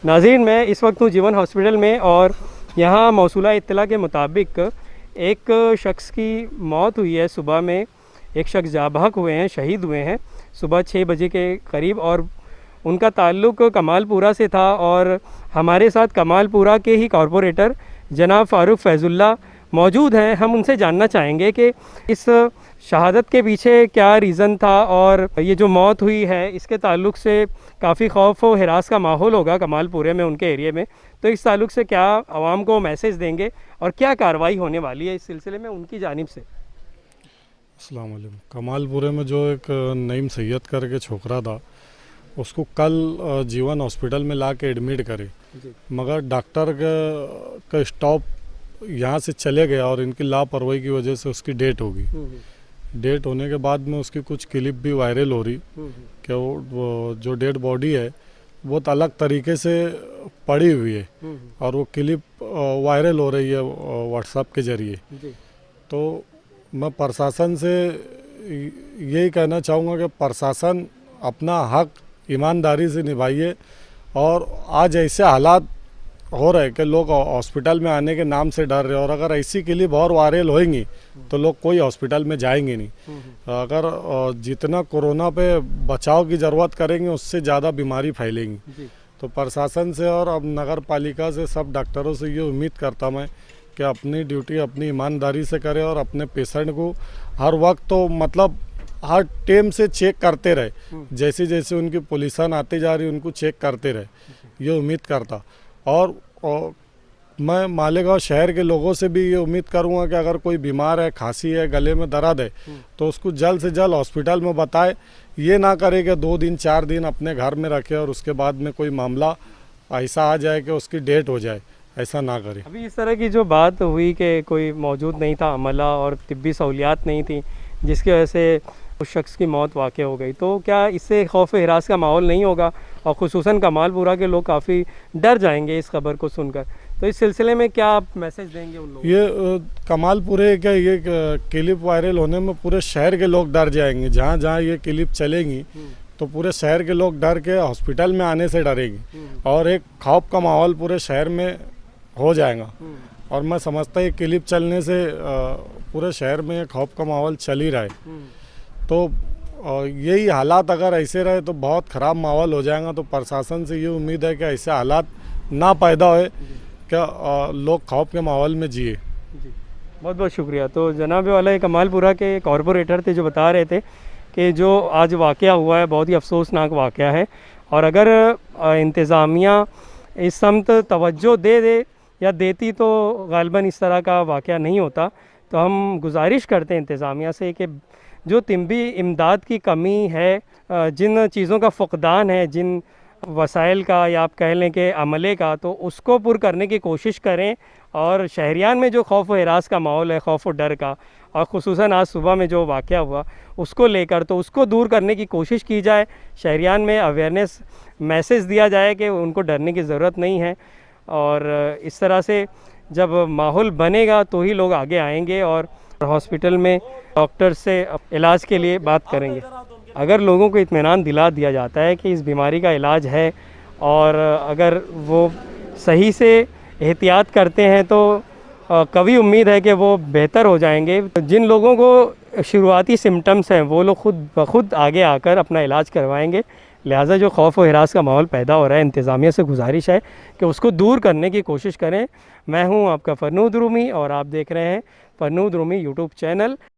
नाज़रीन, मैं इस वक्त हूँ जीवन हॉस्पिटल में और यहाँ मौसूला इत्तला के मुताबिक एक शख्स की मौत हुई है। सुबह में एक शख्स जाँ बहक हुए हैं, शहीद हुए हैं सुबह 6 बजे के करीब, और उनका ताल्लुक़ कमालपुरा से था। और हमारे साथ कमालपुरा के ही कॉरपोरेटर जनाब फ़ारूक फैज़ुल्लाह मौजूद हैं। हम उनसे जानना चाहेंगे कि इस शहादत के पीछे क्या रीज़न था और ये जो मौत हुई है इसके ताल्लुक़ से काफ़ी खौफ व हिरास का माहौल होगा कमालपुरे में, उनके एरिए में। तो इस ताल्लुक़ से क्या आवाम को मैसेज देंगे और क्या कार्रवाई होने वाली है इस सिलसिले में उनकी जानिब से? अस्सलाम वालेकुम। कमालपुरे में जो एक नईम सैयद करके छोकरा था, उसको कल जीवन हॉस्पिटल में ला के एडमिट करे, मगर डॉक्टर का स्टॉप यहाँ से चले गया और इनकी लापरवाही की वजह से उसकी डेट होगी। डेट होने के बाद में उसकी कुछ क्लिप भी वायरल हो रही कि वो जो डेड बॉडी है बहुत अलग तरीके से पड़ी हुई है और वो क्लिप वायरल हो रही है व्हाट्सएप के ज़रिए। तो मैं प्रशासन से यही कहना चाहूँगा कि प्रशासन अपना हक ईमानदारी से निभाइए। और आज ऐसे हालात हो रहे कि लोग हॉस्पिटल में आने के नाम से डर रहे, और अगर ऐसी क्लिप और वायरल होएंगी तो लोग कोई हॉस्पिटल में जाएंगे नहीं। अगर जितना कोरोना पे बचाव की ज़रूरत करेंगे उससे ज़्यादा बीमारी फैलेंगी। तो प्रशासन से और अब नगर पालिका से, सब डॉक्टरों से ये उम्मीद करता मैं कि अपनी ड्यूटी अपनी ईमानदारी से करें और अपने पेशेंट को हर वक्त तो मतलब हर टाइम से चेक करते रहे। जैसे जैसे उनकी पोजीशन आती जा रही उनको चेक करते रहे, ये उम्मीद करता। और मैं मालेगांव शहर के लोगों से भी ये उम्मीद करूंगा कि अगर कोई बीमार है, खांसी है, गले में दर्द है, तो उसको जल्द से जल्द हॉस्पिटल में बताए। ये ना करे कि 2 दिन 4 दिन अपने घर में रखे और उसके बाद में कोई मामला ऐसा आ जाए कि उसकी डेट हो जाए, ऐसा ना करे। अभी इस तरह की जो बात हुई कि कोई मौजूद नहीं था अमला और तिब्बी सहूलियात नहीं थी जिसकी वजह से उस शख्स की मौत वाक़ हो गई, तो क्या इससे खौफ हिरास का माहौल नहीं होगा? और ख़ुसूसन कमालपुरा के लोग काफ़ी डर जाएंगे इस खबर को सुनकर। तो इस सिलसिले में क्या आप मैसेज देंगे उन लोगों को? ये कमालपुरे का ये क्लिप वायरल होने में पूरे शहर के लोग डर जाएंगे। जहाँ जहाँ ये क्लिप चलेंगी तो पूरे शहर के लोग डर के हॉस्पिटल में आने से डरेंगे और एक खौफ का माहौल पूरे शहर में हो जाएगा। और मैं समझता ये क्लिप चलने से पूरे शहर में खौफ का माहौल चल ही रहा है। तो यही हालात अगर ऐसे रहे तो बहुत ख़राब माहौल हो जाएगा। तो प्रशासन से ये उम्मीद है कि ऐसे हालात ना पैदा होए, क्या लोग खौफ के माहौल में जिए। जी, बहुत बहुत शुक्रिया। तो जनाब वाला कमालपुरा के कॉरपोरेटर थे जो बता रहे थे कि जो आज वाक़या हुआ है बहुत ही अफसोसनाक वाक़या है, और अगर इंतज़ामिया इस समत तवज्जो दे या देती तो ग़ालिबन इस तरह का वाक़या नहीं होता। तो हम गुजारिश करते हैं इंतज़ामिया से कि जो तिब्बी इमदाद की कमी है, जिन चीज़ों का फ़ुक़दान है, जिन वसाइल का या आप कह लें कि अमले का, तो उसको पुर करने की कोशिश करें। और शहरियान में जो खौफ व हिरास का माहौल है, खौफ व डर का, और ख़ुसूसन आज सुबह में जो वाक़या हुआ उसको लेकर, तो उसको दूर करने की कोशिश की जाए। शहरियान में अवेयरनेस मैसेज दिया जाए कि उनको डरने की ज़रूरत नहीं है। और इस तरह से जब माहौल बनेगा तो ही लोग आगे आएंगे और हॉस्पिटल में डॉक्टर से इलाज के लिए बात करेंगे। अगर लोगों को इत्मीनान दिला दिया जाता है कि इस बीमारी का इलाज है और अगर वो सही से एहतियात करते हैं तो कभी उम्मीद है कि वो बेहतर हो जाएंगे। जिन लोगों को शुरुआती सिम्टम्स हैं वो लोग खुद ब खुद आगे आकर अपना इलाज करवाएंगे। लिहाजा जो खौफ व हिरास का माहौल पैदा हो रहा है, इंतज़ामिया से गुजारिश है कि उसको दूर करने की कोशिश करें। मैं हूं आपका फ़रनूद रूमी और आप देख रहे हैं फ़रनूद रूमी यूट्यूब चैनल।